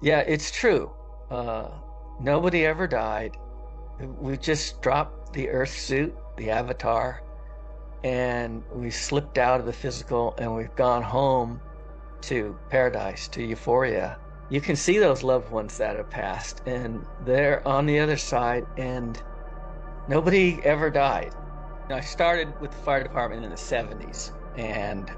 Yeah, it's true. Uh, Nobody ever died. We just dropped the Earth suit, the avatar, and we slipped out of the physical and we've gone home to paradise, to euphoria. You can see those loved ones that have passed, and they're on the other side, and nobody ever died. I started with the fire department in the 70s, and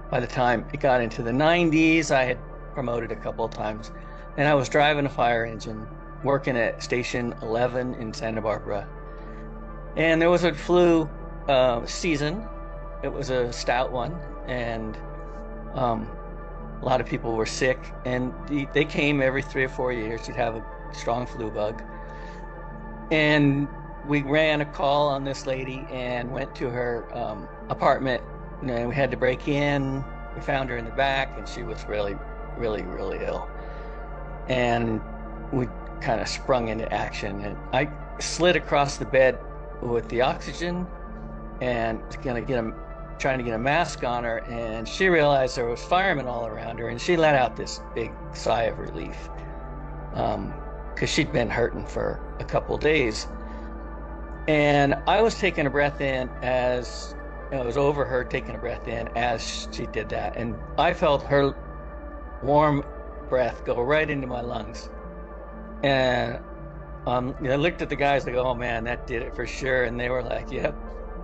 by the time it got into the 90s, I had promoted a couple of times, and I was driving a fire engine, working at Station 11 in Santa Barbara. And there was a flu season. It was a stout one, and um, a lot of people were sick, and they came every 3 or 4 years. You'd have a strong flu bug. And we ran a call on this lady and went to her apartment, and we had to break in. We found her in the back, and she was really, really, really ill. And we kind of sprung into action. And I slid across the bed with the oxygen and trying to get a mask on her. And she realized there was firemen all around her, and she let out this big sigh of relief because she'd been hurting for a couple of days. And I was taking a breath in as I was over her taking a breath in as she did that. And I felt her warm breath go right into my lungs. And I looked at the guys, like, oh man, that did it for sure. And they were like, yep,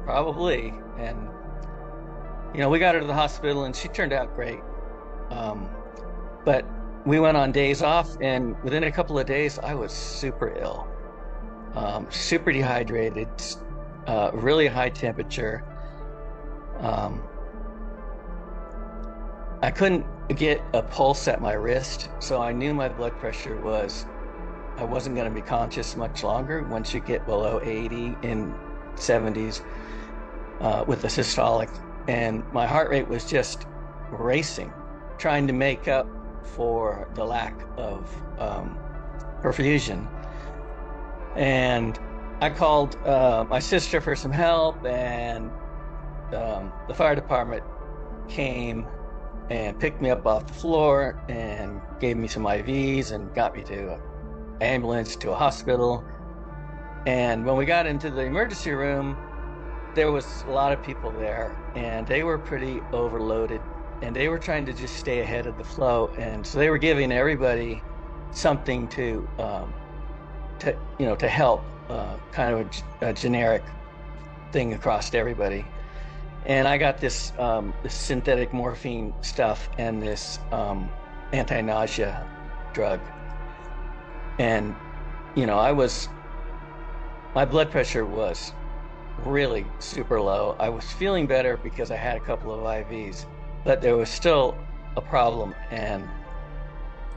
probably. And, we got her to the hospital and she turned out great. But we went on days off, and within a couple of days, I was super ill, super dehydrated, really high temperature. I couldn't get a pulse at my wrist, so I knew my blood pressure I wasn't going to be conscious much longer once you get below 80 in 70s with the systolic. And my heart rate was just racing, trying to make up for the lack of perfusion. And I called my sister for some help, and the fire department came and picked me up off the floor and gave me some IVs and got me to an ambulance, to a hospital. And when we got into the emergency room, there was a lot of people there, and they were pretty overloaded, and they were trying to just stay ahead of the flow. And so they were giving everybody something to help, kind of a generic thing across everybody. And I got this synthetic morphine stuff and this anti-nausea drug. And, my blood pressure was really super low. I was feeling better because I had a couple of IVs, but there was still a problem. And,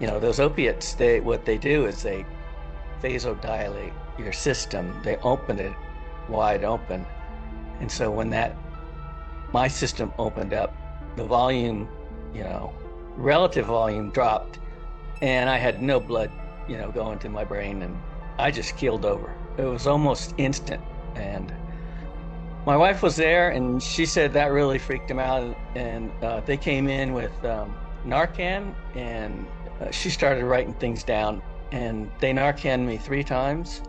those opiates, what they do is they vasodilate your system. They open it wide open. And so when my system opened up, the volume, relative volume dropped, and I had no blood, going to my brain, and I just keeled over. It was almost instant. And my wife was there, and she said that really freaked them out. And they came in with Narcan, and she started writing things down. And they Narcaned me 3 times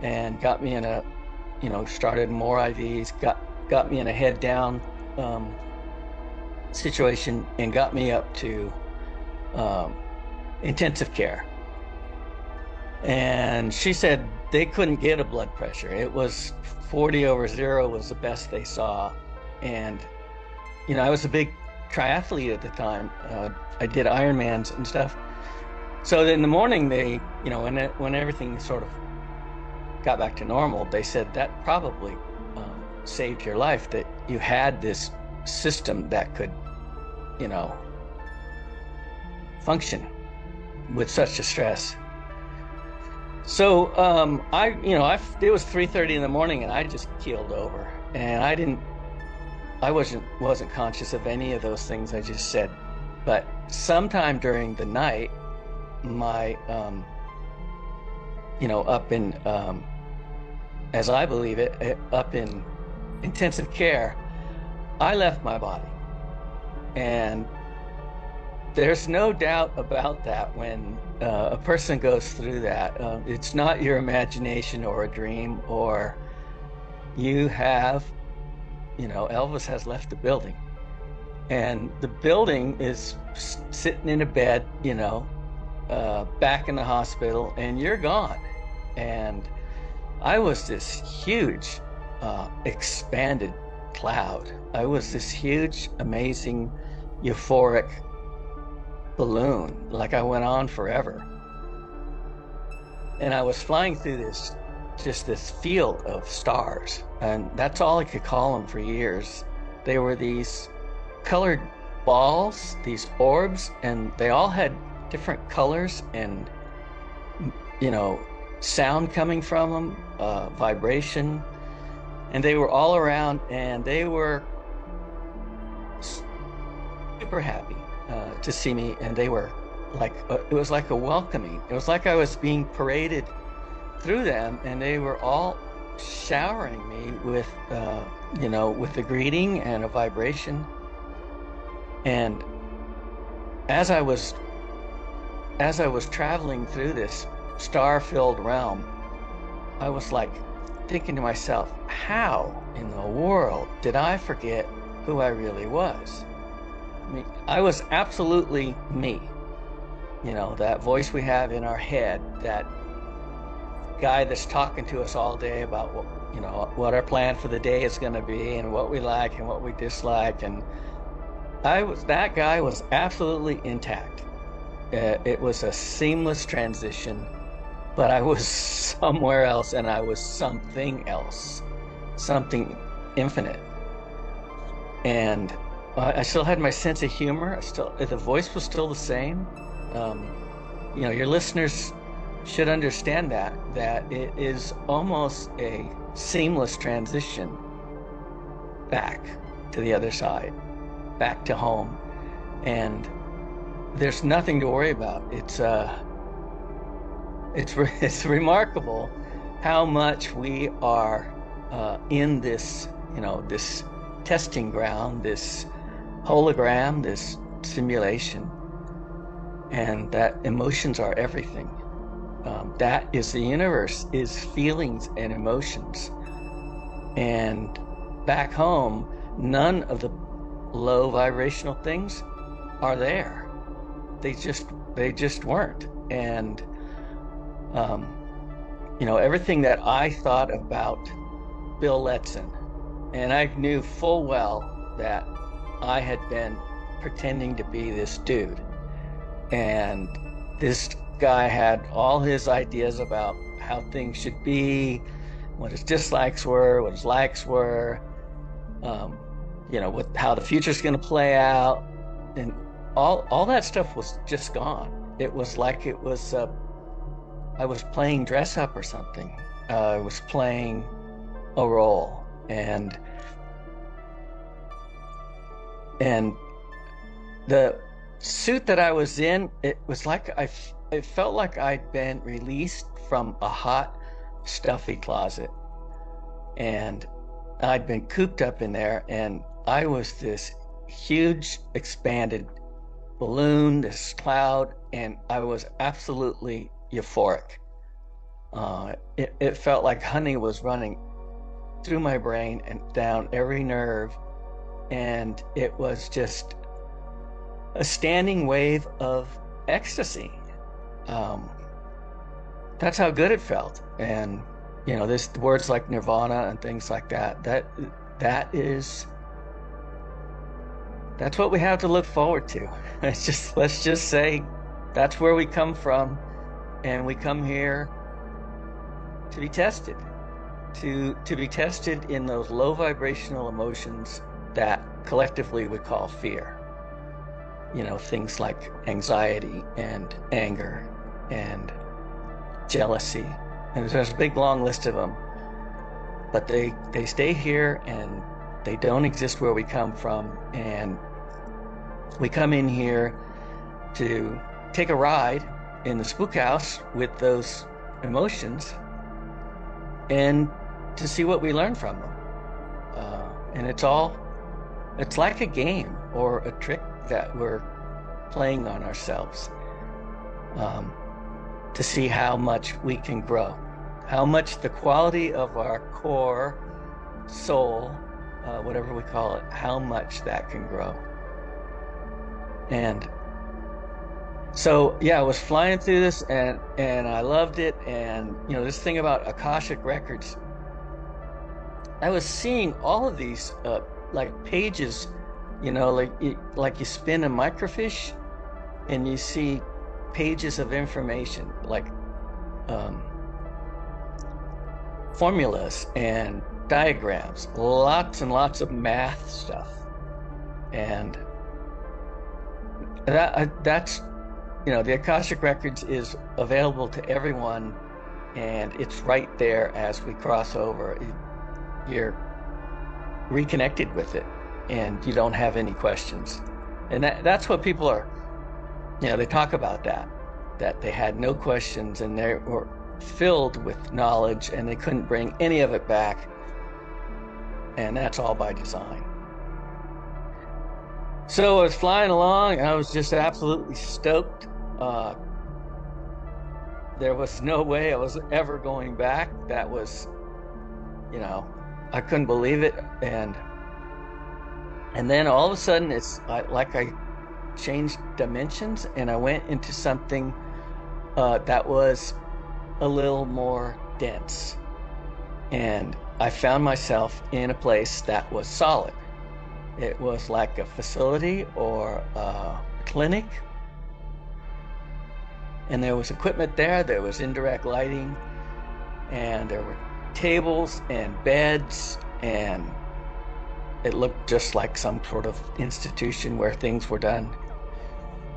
and got me in started more IVs, got me in a head down situation, and got me up to intensive care. And she said they couldn't get a blood pressure. It was 40/0 was the best they saw. And, I was a big triathlete at the time. I did Ironmans and stuff. So in the morning, they, when everything sort of got back to normal, they said that probably saved your life, that you had this system that could, function with such a stress. So it was 3:30 in the morning, and I just keeled over, and I wasn't conscious of any of those things I just said. But sometime during the night, my up in as I believe it, up in intensive care, I left my body, and There's no doubt about that when a person goes through that. It's not your imagination or a dream, or you have, Elvis has left the building, and the building is sitting in a bed, back in the hospital, and you're gone. And I was this huge, expanded cloud. I was this huge, amazing, euphoric balloon, like I went on forever. And I was flying through this field of stars, and that's all I could call them for years. They were these colored balls, these orbs, and they all had different colors and, sound coming from them, vibration, and they were all around, and they were super happy to see me, and they were like, it was like a welcoming. It was like I was being paraded through them, and they were all showering me with, with a greeting and a vibration. And as I was traveling through this star-filled realm, I was like thinking to myself, how in the world did I forget who I really was? I mean, I was absolutely me. That voice we have in our head, that guy that's talking to us all day about what our plan for the day is going to be, and what we like and what we dislike. And that guy was absolutely intact. It was a seamless transition, but I was somewhere else, and I was something else, something infinite. And I still had my sense of humor. The voice was still the same. Your listeners should understand that it is almost a seamless transition back to the other side, back to home, and there's nothing to worry about. It's remarkable how much we are in this, this testing ground, this hologram, this simulation, and that emotions are everything. That is the universe, is feelings and emotions. And back home, none of the low vibrational things are there. They just weren't. And everything that I thought about Bill Letson, and I knew full well that I had been pretending to be this dude, and this guy had all his ideas about how things should be, what his dislikes were, what his likes were, how the future's going to play out, and all that stuff was just gone. It was like I was playing dress up or something. I was playing a role, and the suit that I was in, it was like it felt like I'd been released from a hot, stuffy closet, and I'd been cooped up in there, and I was this huge, expanded balloon, this cloud, and I was absolutely euphoric. It felt like honey was running through my brain and down every nerve, and it was just a standing wave of ecstasy. That's how good it felt. And there's words like nirvana and things like that. That's what we have to look forward to. Let's just say that's where we come from, and we come here to be tested, to be tested in those low vibrational emotions that collectively we call fear. Things like anxiety and anger and jealousy. And there's a big long list of them. But they stay here, and they don't exist where we come from. And we come in here to take a ride in the spook house with those emotions, and to see what we learn from them. And it's like a game or a trick that we're playing on ourselves, to see how much we can grow, how much the quality of our core soul, whatever we call it, how much that can grow. And so, yeah, I was flying through this, and I loved it. And, you know, this thing about Akashic Records, I was seeing all of these like pages, you know, like you spin a microfiche and you see pages of information, like formulas and diagrams, lots and lots of math stuff. And that's, you know, the Akashic Records is available to everyone, and it's right there as we cross over. You're reconnected with it, and you don't have any questions. And that's what people are, you know, they talk about that they had no questions, and they were filled with knowledge, and they couldn't bring any of it back. And that's all by design. So I was flying along, and I was just absolutely stoked. There was no way I was ever going back. That was, you know, I couldn't believe it. And then all of a sudden, it's like I changed dimensions, and I went into something that was a little more dense. And I found myself in a place that was solid. It was like a facility or a clinic. And there was equipment there. There was indirect lighting, and there were tables and beds, and it looked just like some sort of institution where things were done.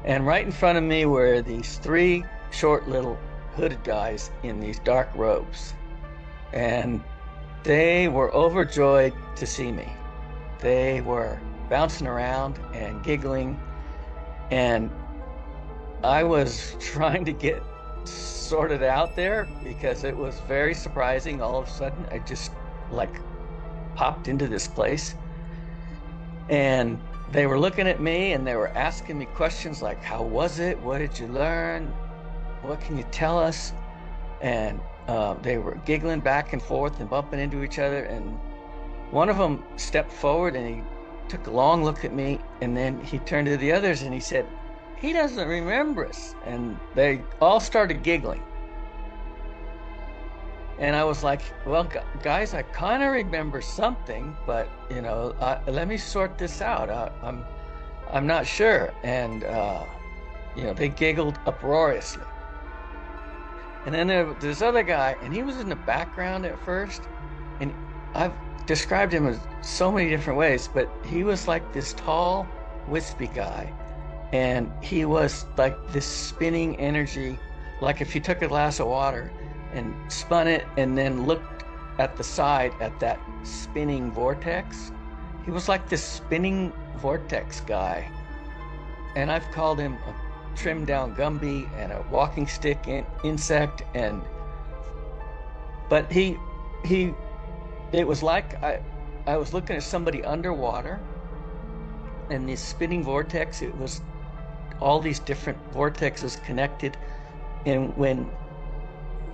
And right in front of me were these three short little hooded guys in these dark robes. And they were overjoyed to see me. They were bouncing around and giggling, and I was trying to get sorted out there because it was very surprising. All of a sudden, I just like popped into this place, and they were looking at me, and they were asking me questions like, how was it? What did you learn? What can you tell us? And they were giggling back and forth and bumping into each other. And one of them stepped forward, and he took a long look at me, and then he turned to the others and he said, he doesn't remember us. And they all started giggling. And I was like, well, guys, I kind of remember something, but, you know, let me sort this out. I'm not sure. And, you know, they giggled uproariously. And then there was this other guy, and he was in the background at first. And I've described him as so many different ways, but he was like this tall, wispy guy. And he was like this spinning energy, like if you took a glass of water and spun it and then looked at the side at that spinning vortex. He was like this spinning vortex guy. And I've called him a trimmed down Gumby and a walking stick insect. But it was like I was looking at somebody underwater, and this spinning vortex, it was all these different vortexes connected, and when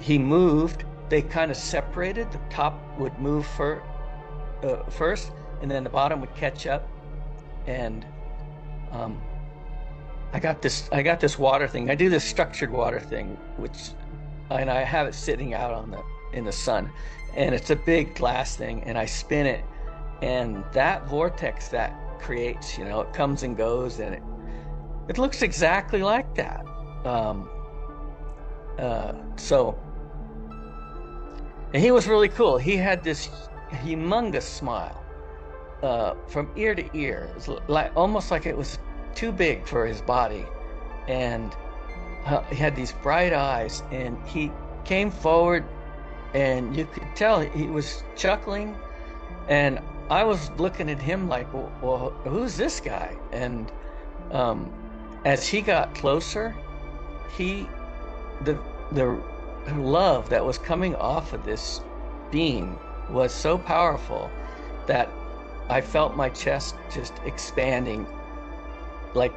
he moved, they kind of separated. The top would move first, and then the bottom would catch up. And I got this water thing. I do this structured water thing, and I have it sitting out in the sun, and it's a big glass thing, and I spin it, and that vortex that creates, you know, it comes and goes, and it looks exactly like that. And he was really cool. He had this humongous smile from ear to ear. It was almost like it was too big for his body. And he had these bright eyes, and he came forward, and you could tell he was chuckling. And I was looking at him like, well, who's this guy? And as he got closer, the love that was coming off of this being was so powerful that I felt my chest just expanding, like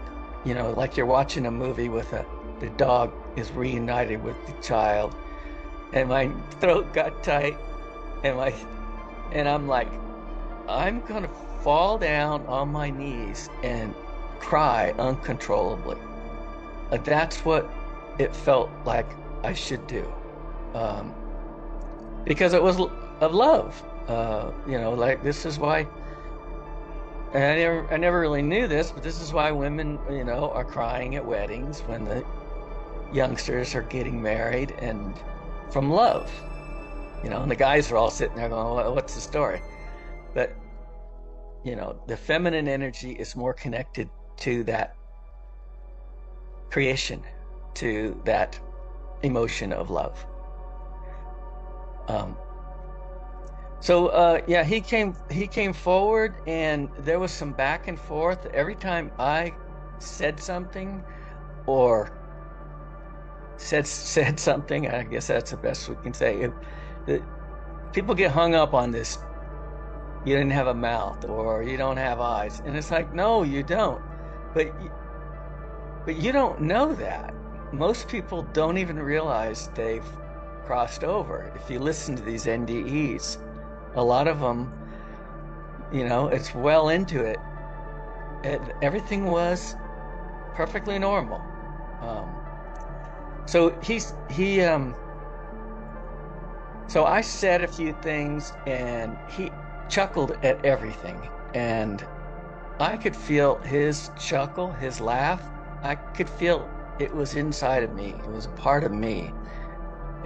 like you're watching a movie with the dog is reunited with the child, and my throat got tight, and I'm like, I'm gonna fall down on my knees and cry uncontrollably. That's what it felt like I should do, um, because it was of love. Like this is why. And I never really knew this, but this is why women, are crying at weddings when the youngsters are getting married, and from love, and the guys are all sitting there going, "Well, what's the story?" But, the feminine energy is more connected to that creation, to that emotion of love. Um, yeah, he came forward, and there was some back and forth. Every time I said something or said something, I guess that's the best we can say. People get hung up on this. You didn't have a mouth, or you don't have eyes, and it's like, no, you don't. But you don't know that. Most people don't even realize they've crossed over. If you listen to these NDEs, a lot of them, it's well into it. Everything was perfectly normal. So so I said a few things, and he chuckled at everything, and I could feel his chuckle, his laugh. I could feel it was inside of me. It was a part of me,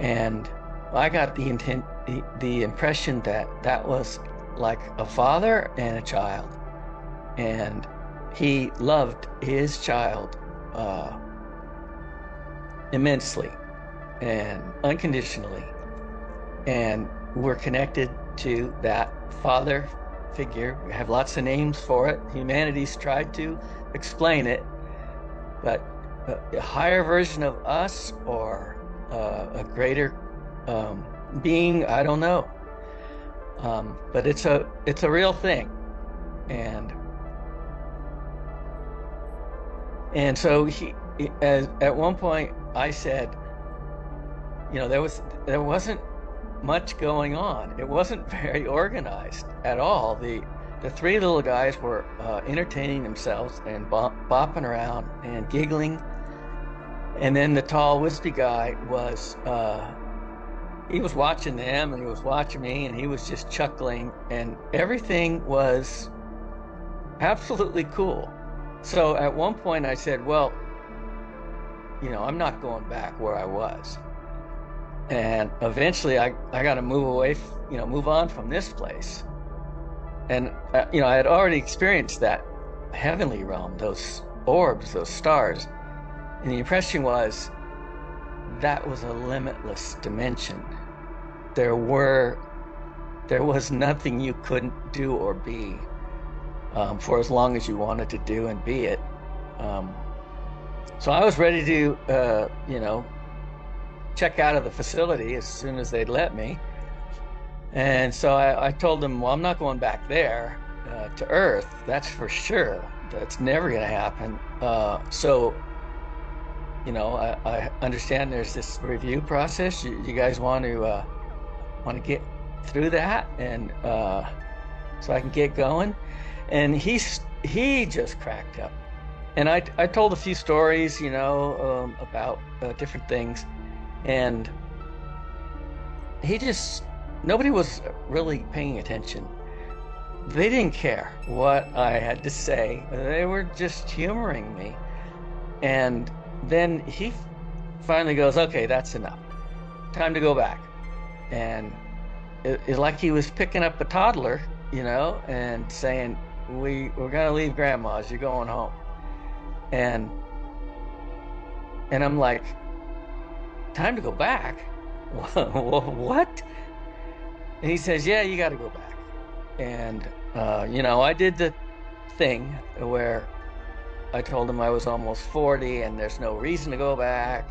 and I got the impression that that was like a father and a child, and he loved his child immensely and unconditionally, and we're connected to that father figure. We have lots of names for it. Humanity's tried to explain it, but a higher version of us, or a greater being, I don't know. But it's a real thing, and so at one point I said, there wasn't much going on. It wasn't very organized at all. The three little guys were entertaining themselves and bopping around and giggling, and then the tall wispy guy was he was watching them, and he was watching me, and he was just chuckling, and everything was absolutely cool. So at one point I said, well, I'm not going back where I was. And eventually I got to move away, move on from this place. And, I had already experienced that heavenly realm, those orbs, those stars. And the impression was that was a limitless dimension. There was nothing you couldn't do or be, for as long as you wanted to do and be it. So I was ready to, check out of the facility as soon as they'd let me. And so I told them, well, I'm not going back there to Earth. That's for sure. That's never going to happen. So, I understand there's this review process. You guys want to get through that, and so I can get going. And he just cracked up. And I told a few stories, about different things. And nobody was really paying attention. They didn't care what I had to say. They were just humoring me. And then he finally goes, okay, that's enough. Time to go back. And it's like he was picking up a toddler, and saying, we're going to leave Grandma's, you're going home. And I'm like, time to go back? What? And he says, yeah, you got to go back. And, I did the thing where I told him I was almost 40 and there's no reason to go back.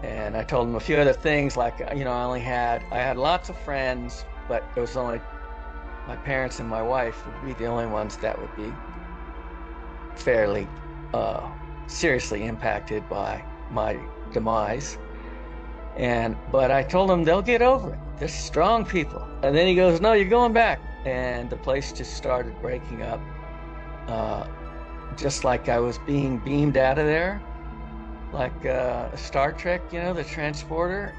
And I told him a few other things, like, I had lots of friends, but it was only my parents and my wife would be the only ones that would be fairly uh, seriously impacted by my demise. But I told them they'll get over it. They're strong people. And then he goes, "No, you're going back." And the place just started breaking up, uh, just like I was being beamed out of there, like Star Trek, the transporter.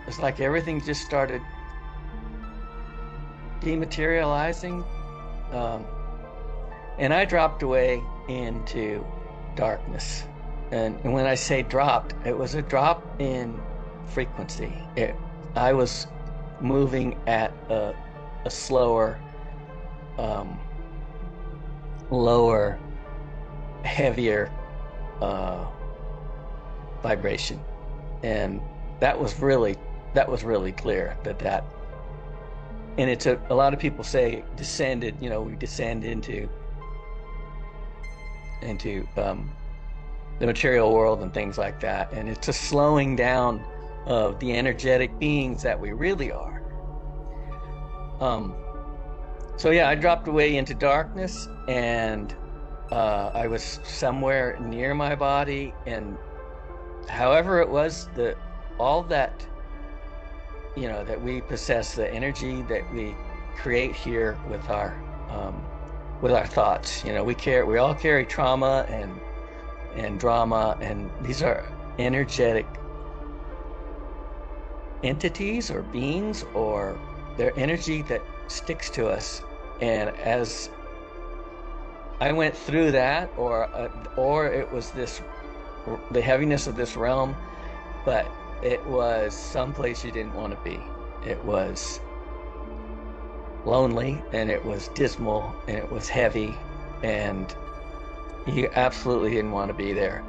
It's like everything just started dematerializing. Um, and I dropped away into darkness. And when I say dropped, it was a drop in frequency. I was moving at a slower, lower, heavier vibration, and that was really clear that. And it's a lot of people say descended. We descend into the material world and things like that, and it's a slowing down of the energetic beings that we really are. So yeah, I dropped away into darkness, and I was somewhere near my body, and however it was, all that, that we possess, the energy that we create here with our thoughts. We all carry trauma and drama, and these are energetic entities or beings, or their energy that sticks to us. And as I went through that, or it was the heaviness of this realm, but it was someplace you didn't want to be. It was lonely, and it was dismal, and it was heavy, and you absolutely didn't want to be there.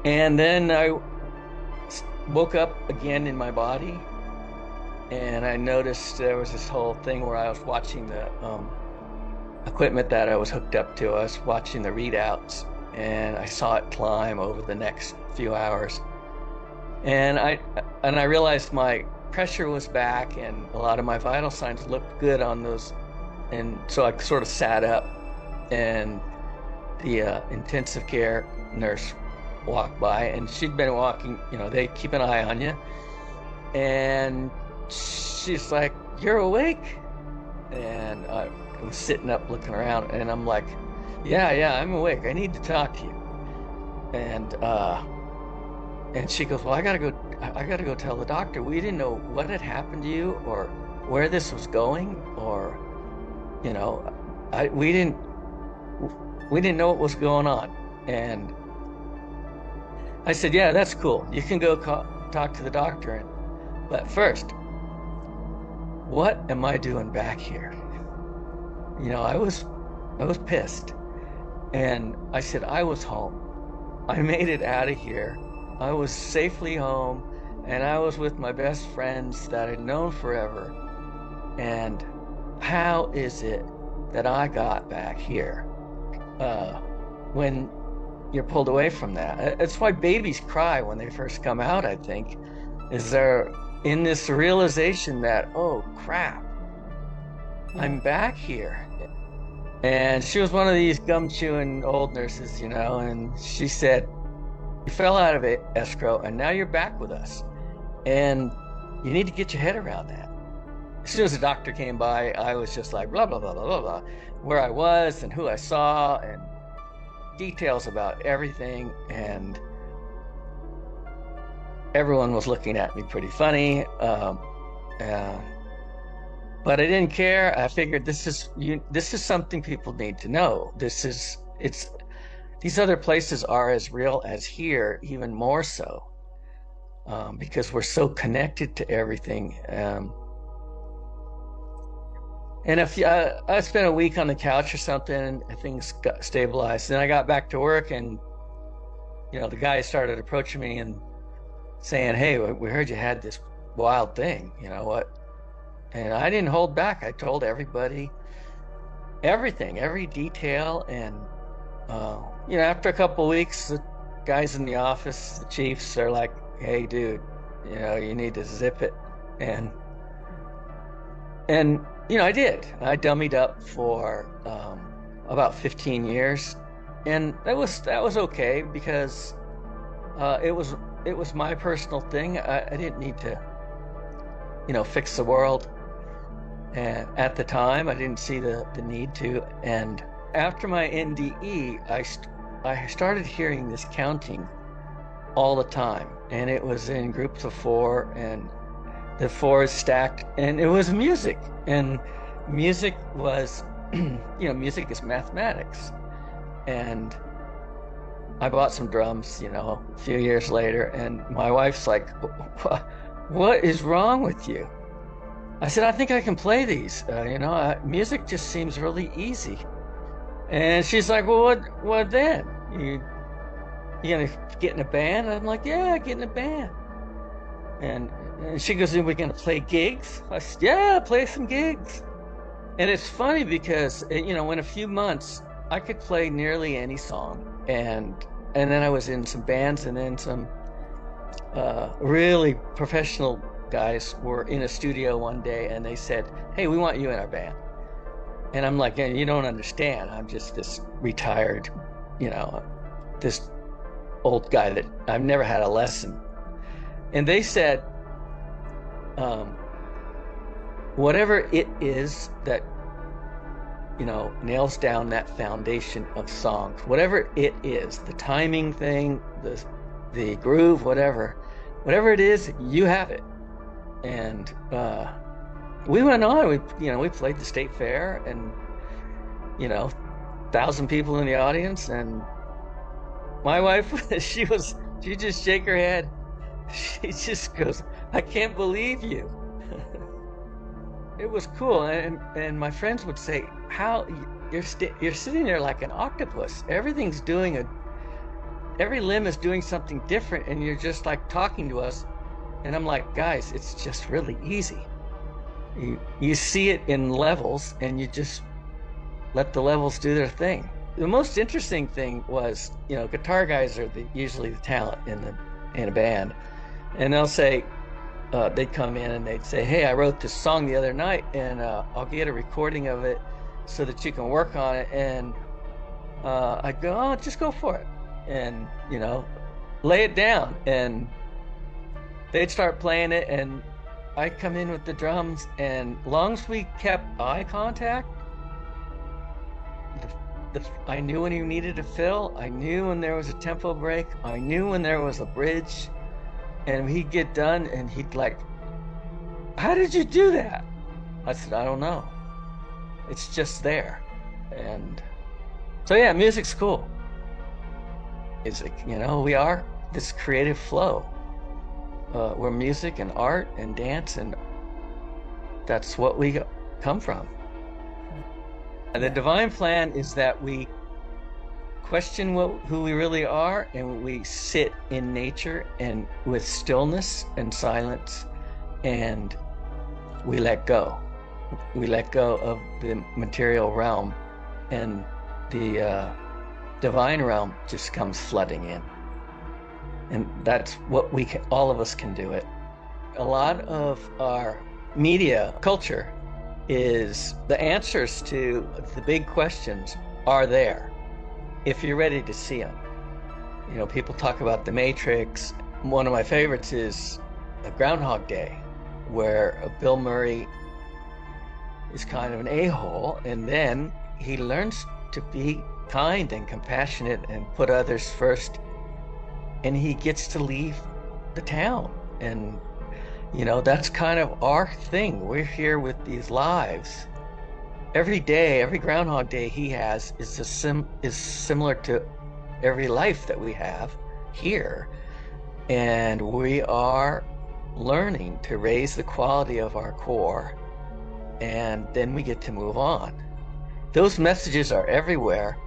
And then I woke up again in my body, and I noticed there was this whole thing where I was watching the equipment that I was hooked up to. I was watching the readouts, and I saw it climb over the next few hours. And I realized my pressure was back, and a lot of my vital signs looked good on those. And so I sort of sat up, and the intensive care nurse walked by, and she'd been walking, they keep an eye on you. And she's like, "You're awake?" And I was sitting up looking around, and I'm like, yeah, I'm awake. I need to talk to you. And she goes, "Well, I gotta go tell the doctor. We didn't know what had happened to you, or where this was going, or we didn't know what was going on." And I said, "Yeah, that's cool. You can go talk to the doctor. But first, what am I doing back here?" I was pissed. And I said, I was home. I made it out of here. I was safely home, and I was with my best friends that I'd known forever. And how is it that I got back here? When you're pulled away from that. It's why babies cry when they first come out, I think, is they're in this realization that, oh crap, I'm back here. And she was one of these gum-chewing old nurses, and she said, "You fell out of it, escrow, and now you're back with us. And you need to get your head around that." As soon as the doctor came by, I was just like, blah, blah, blah, blah, blah, blah, where I was and who I saw and details about everything. And everyone was looking at me pretty funny. But I didn't care. I figured this is something people need to know. These other places are as real as here, even more so, because we're so connected to everything. And if I spent a week on the couch or something, and things got stabilized. Then I got back to work, and the guy started approaching me and saying, "Hey, we heard you had this wild thing. What?" And I didn't hold back. I told everybody everything, every detail. And after a couple of weeks, the guys in the office, the chiefs, are like, "Hey, dude, you need to zip it." And I did. I dummied up for about 15 years And that was okay because it was my personal thing. I didn't need to, fix the world. And at the time, I didn't see the need to. And after my NDE, I started hearing this counting all the time, and it was in groups of four, and the four is stacked, and it was music. And music was, music is mathematics. And I bought some drums, a few years later, and my wife's like, "What is wrong with you?" I said, "I think I can play these. Music just seems really easy." And she's like, "Well, what then? You gonna get in a band?" And I'm like, "Yeah, get in a band." And she goes, "Are we gonna play gigs?" I said, "Yeah, play some gigs." And it's funny because, in a few months, I could play nearly any song. And then I was in some bands, and then some really professional guys were in a studio one day, and they said, "Hey, we want you in our band." And I'm like, "You don't understand. I'm just this retired, this old guy that I've never had a lesson." And they said, whatever it is that, nails down that foundation of songs, whatever it is, the timing thing, the groove, whatever it is, you have it. And we went on. We played the state fair, and 1,000 people in the audience. And my wife, she just shake her head. She just goes, "I can't believe you." It was cool, and my friends would say, "How you're sitting there like an octopus? Everything's every limb is doing something different, and you're just like talking to us." And I'm like, "Guys, it's just really easy. You see it in levels, and you just let the levels do their thing." The most interesting thing was, guitar guys are usually the talent in a band, and they'll say, they'd come in and they'd say, "Hey, I wrote this song the other night, and I'll get a recording of it so that you can work on it." And I'd go, "Oh, just go for it," and lay it down. And they'd start playing it, and I'd come in with the drums, and long as we kept eye contact, I knew when he needed to fill. I knew when there was a tempo break. I knew when there was a bridge. And he'd get done, and he'd like, "How did you do that?" I said, "I don't know. It's just there." And so, yeah, music's cool. Music, we are this creative flow. We're music and art and dance, and that's what we come from. And the divine plan is that we question who we really are, and we sit in nature and with stillness and silence, and we let go. We let go of the material realm, and the divine realm just comes flooding in. And that's what all of us can do it. A lot of our media culture is the answers to the big questions are there if you're ready to see them. People talk about the Matrix. One of my favorites is a Groundhog Day, where Bill Murray is kind of an a-hole, and then he learns to be kind and compassionate and put others first, and he gets to leave the town. And that's kind of our thing. We're here with these lives. Every day, every Groundhog Day he has is similar to every life that we have here. And we are learning to raise the quality of our core, and then we get to move on. Those messages are everywhere.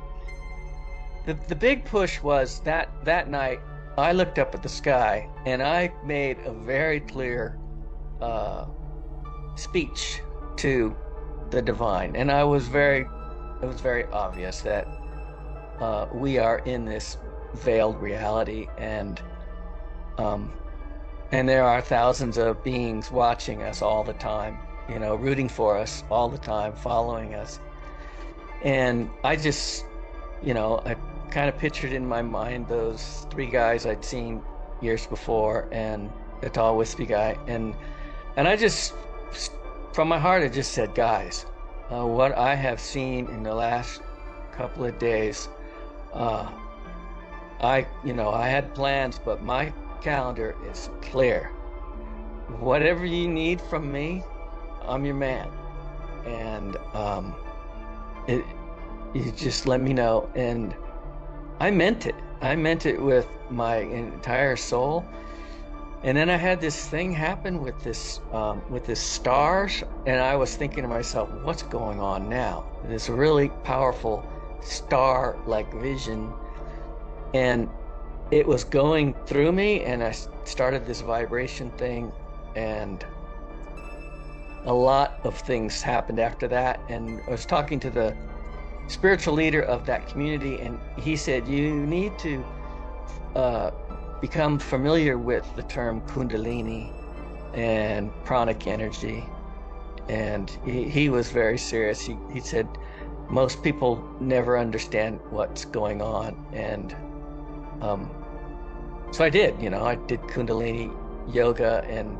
The big push was that night I looked up at the sky, and I made a very clear speech to the divine. And it was very obvious that we are in this veiled reality, and there are thousands of beings watching us all the time, rooting for us all the time, following us. And I just, I kind of pictured in my mind those three guys I'd seen years before, and the tall, wispy guy, and I just, from my heart, I just said, guys, what I have seen in the last couple of days, uh, I had plans, but my calendar is clear. Whatever you need from me, I'm your man. And it, you just let me know. And I meant it. I meant it with my entire soul. And then I had this thing happen with this stars, and I was thinking to myself, what's going on now? This really powerful star-like vision, and it was going through me, and I started this vibration thing, and a lot of things happened after that. And I was talking to the spiritual leader of that community, and he said, you need to become familiar with the term Kundalini and pranic energy. And he was very serious. He said most people never understand what's going on. And so I did, I did Kundalini yoga, and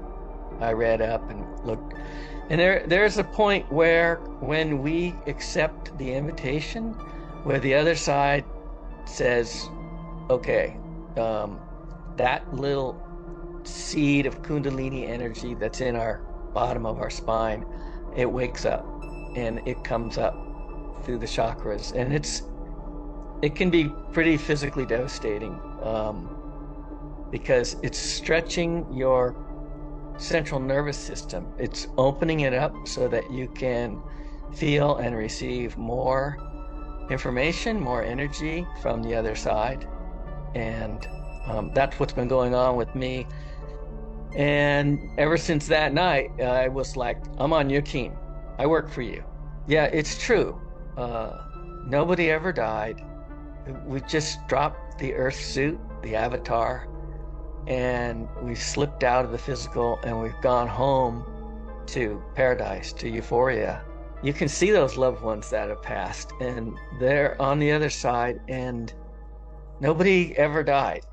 I read up and looked. And there's a point where when we accept the invitation, where the other side says, okay, that little seed of Kundalini energy that's in our bottom of our spine, it wakes up and it comes up through the chakras, and it can be pretty physically devastating, because it's stretching your central nervous system. It's opening it up so that you can feel and receive more information, more energy from the other side. And that's what's been going on with me. And ever since that night, I was like, I'm on your team. I work for you. Yeah, it's true. Nobody ever died. We just dropped the Earth suit, the avatar, and we slipped out of the physical, and we've gone home to paradise, to euphoria. You can see those loved ones that have passed, and they're on the other side, and nobody ever died.